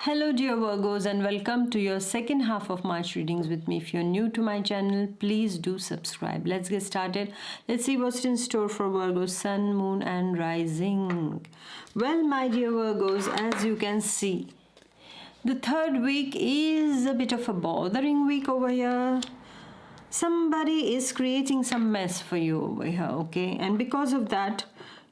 Hello dear Virgos, and welcome to your second half of March readings with me. If you're new to my channel, please do subscribe. Let's get started. Let's see what's in store for Virgos, Sun, Moon and Rising. Well, my dear Virgos, as you can see, the third week is a bit of a bothering week over here. Somebody is creating some mess for you over here, okay? And because of that,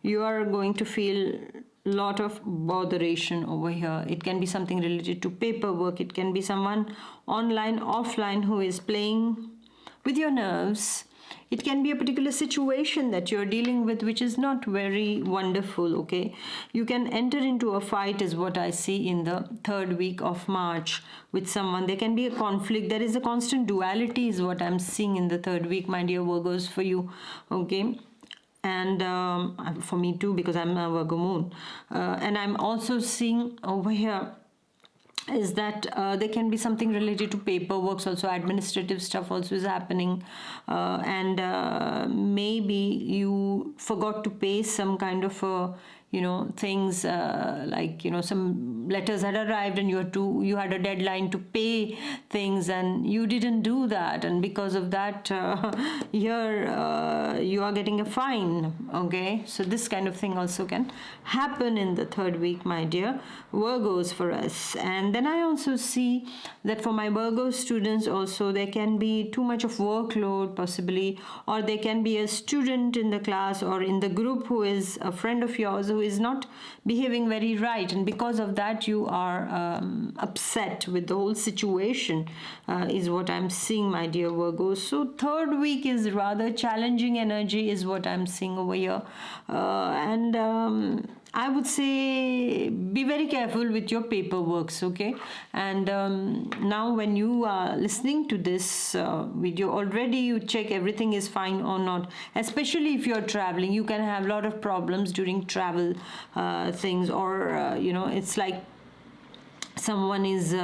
you are going to feel lot of botheration over here. It can be something related to paperwork. It can be someone online, offline who is playing with your nerves. It can be a particular situation that you're dealing with which is not very wonderful, okay? You can enter into a fight is what I see in the third week of March with someone. There can be a conflict. There is a constant duality is what I'm seeing in the third week, my dear Virgos, for you, okay? And for me too, because I'm a Virgo moon. And I'm also seeing over here is that there can be something related to paperwork, also administrative stuff also is happening, and maybe you forgot to pay some kind of things, like some letters had arrived and you had a deadline to pay things and you didn't do that, and because of that here you are getting a fine, okay? So this kind of thing also can happen in the third week, my dear Virgos, for us. And then I also see that for my Virgo students also there can be too much of workload possibly, or there can be a student in the class or in the group who is a friend of yours who is not behaving very right, and because of that you are upset with the whole situation, is what I'm seeing, my dear Virgos. So third week is rather challenging energy is what I'm seeing over here, and I would say be very careful with your paperwork, okay? And now when you are listening to this video, already you check everything is fine or not. Especially if you're traveling, you can have a lot of problems during travel things, or it's like someone is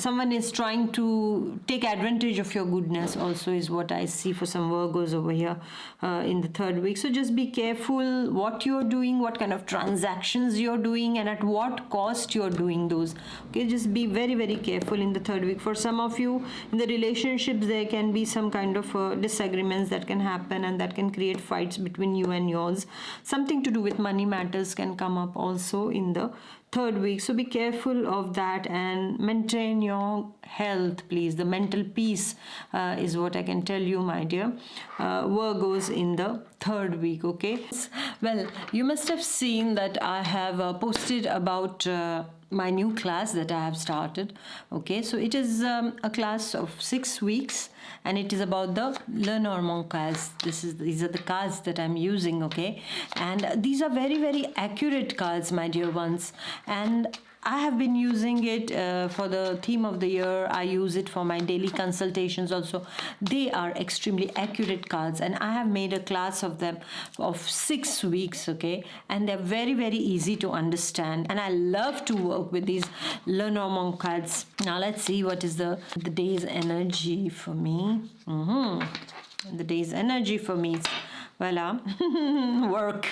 someone is trying to take advantage of your goodness also is what I see for some Virgos over here in the third week. So just be careful what you're doing, what kind of transactions you're doing, and at what cost you're doing those, okay? Just be very, very careful in the third week. For some of you in the relationships, there can be some kind of disagreements that can happen, and that can create fights between you and yours. Something to do with money matters can come up also in the third week, so be careful of that and maintain your health, please. The mental peace is what I can tell you, my dear Virgos, in the third week, okay? Well, you must have seen that I have posted about my new class that I have started, okay? So it is a class of 6 weeks, and it is about the Lenormand cards. These are the cards that I'm using, okay? And these are very, very accurate cards, my dear ones. And I have been using it for the theme of the year. I use it for my daily consultations also. They are extremely accurate cards, and I have made a class of them of 6 weeks, okay? And they're very, very easy to understand, and I love to work with these Lenormand cards. Now let's see what is the day's energy for me. The day's energy for me is, voila, work.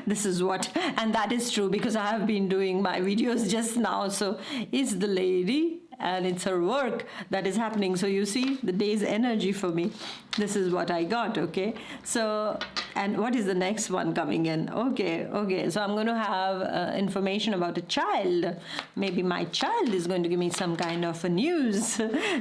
This is what, and that is true because I have been doing my videos just now. So it's the lady and it's her work that is happening. So you see the day's energy for me. This is what I got, okay? So, and what is the next one coming in? Okay. So I'm going to have information about a child. Maybe my child is going to give me some kind of a news.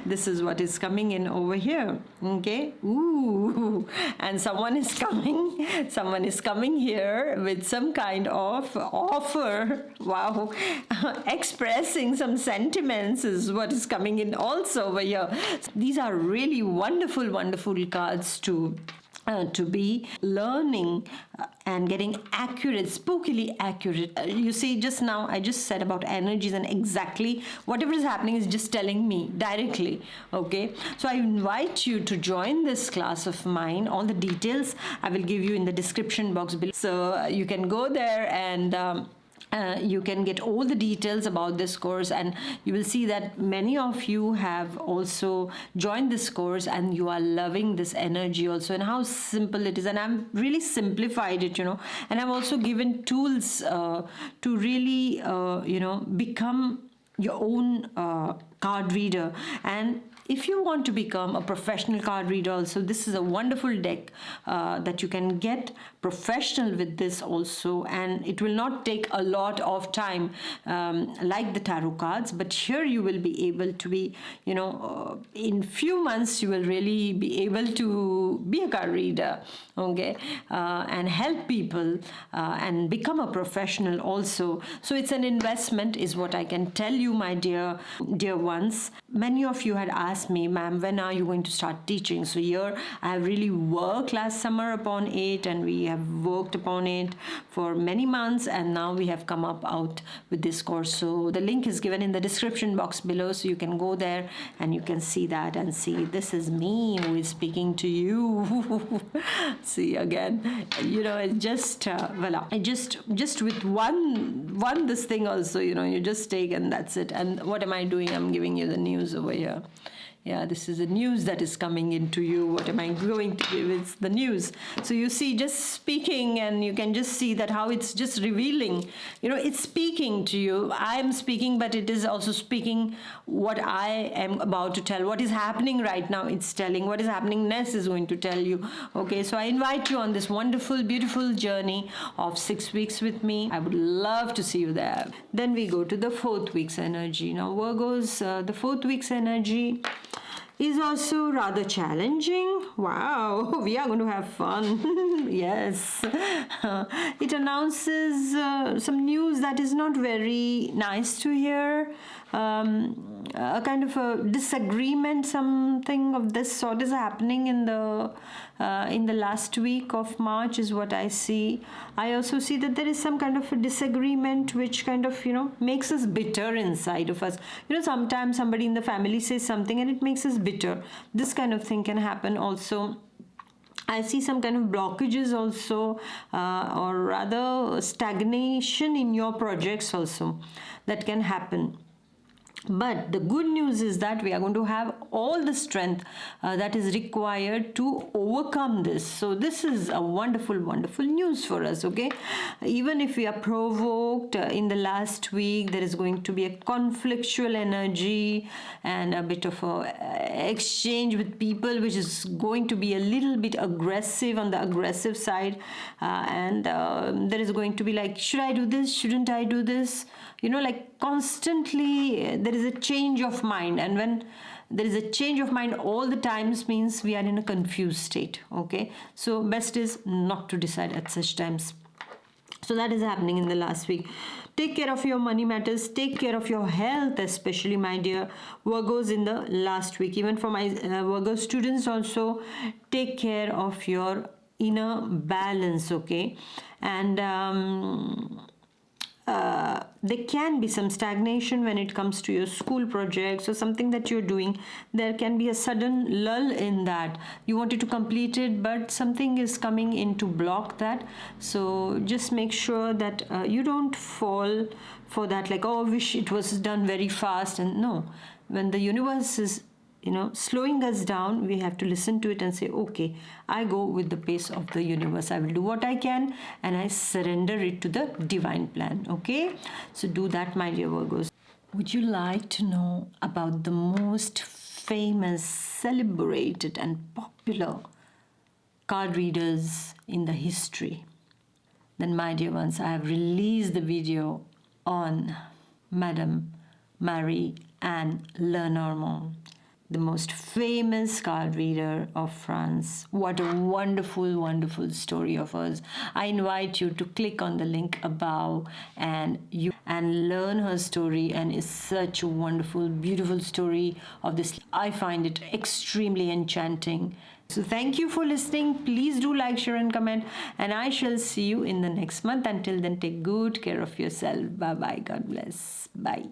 This is what is coming in over here, okay? Ooh, and someone is coming here with some kind of offer. Wow. Expressing some sentiments is what is coming in also over here. These are really wonderful cards to be learning and getting accurate, spookily accurate. You see, just now I just said about energies, and exactly whatever is happening is just telling me directly, okay? So I invite you to join this class of mine. All the details I will give you in the description box below, so you can go there and You can get all the details about this course, and you will see that many of you have also joined this course and you are loving this energy also, and how simple it is. And I've really simplified it, and I've also given tools to really become your own card reader. And if you want to become a professional card reader also, this is a wonderful deck that you can get professional with this also, and it will not take a lot of time like the tarot cards, but here you will be able to be, in few months you will really be able to be a card reader, okay, and help people and become a professional also. So it's an investment is what I can tell you, my dear ones. Many of you had asked me, ma'am, when are you going to start teaching? So here I have really worked last summer upon it, and we have worked upon it for many months, and now we have come out with this course. So the link is given in the description box below, so you can go there and you can see that and see this is me who is speaking to you. See again, it just voila, it just with one this thing also, you just take and that's it. And what am I doing? I'm giving you the news over here. Yeah, this is the news that is coming into you. What am I going to give? It's the news. So you see, just speaking, and you can just see that how it's just revealing. It's speaking to you. I'm speaking, but it is also speaking what I am about to tell. What is happening right now, it's telling. What is happening next is going to tell you. Okay, so I invite you on this wonderful, beautiful journey of 6 weeks with me. I would love to see you there. Then we go to the 4th week's energy. Now, Virgos, the 4th week's energy is also rather challenging. Wow, we are going to have fun. Yes. It announces some news that is not very nice to hear. A kind of a disagreement, something of this sort is happening in the last week of March is what I see. I also see that there is some kind of a disagreement which kind of makes us bitter inside of us. Sometimes somebody in the family says something and it makes us bitter. This kind of thing can happen also. I see some kind of blockages also, or rather stagnation in your projects also that can happen. But the good news is that we are going to have all the strength that is required to overcome this. So this is a wonderful, wonderful news for us, okay? Even if we are provoked in the last week, there is going to be a conflictual energy and a bit of a exchange with people, which is going to be a little bit aggressive, on the aggressive side. And there is going to be like, should I do this? Shouldn't I do this? Like constantly there is a change of mind, and when there is a change of mind all the times means we are in a confused state, okay? So best is not to decide at such times. So that is happening in the last week. Take care of your money matters. Take care of your health, especially, my dear Virgos, in the last week. Even for my Virgo students also, take care of your inner balance, okay? And there can be some stagnation when it comes to your school projects or something that you're doing. There can be a sudden lull in that. You wanted to complete it, but something is coming in to block that. So just make sure that you don't fall for that, like, oh, I wish it was done very fast. And no, when the universe is slowing us down, we have to listen to it and say, okay, I go with the pace of the universe. I will do what I can and I surrender it to the divine plan, okay? So do that, my dear Virgos. Would you like to know about the most famous, celebrated and popular card readers in the history? Then, my dear ones, I have released the video on Madame Marie-Anne Lenormand, the most famous card reader of France. What a wonderful, wonderful story of hers. I invite you to click on the link above and learn her story, and it's such a wonderful, beautiful story of this. I find it extremely enchanting. So thank you for listening. Please do like, share and comment, and I shall see you in the next month. Until then, take good care of yourself. Bye-bye. God bless. Bye.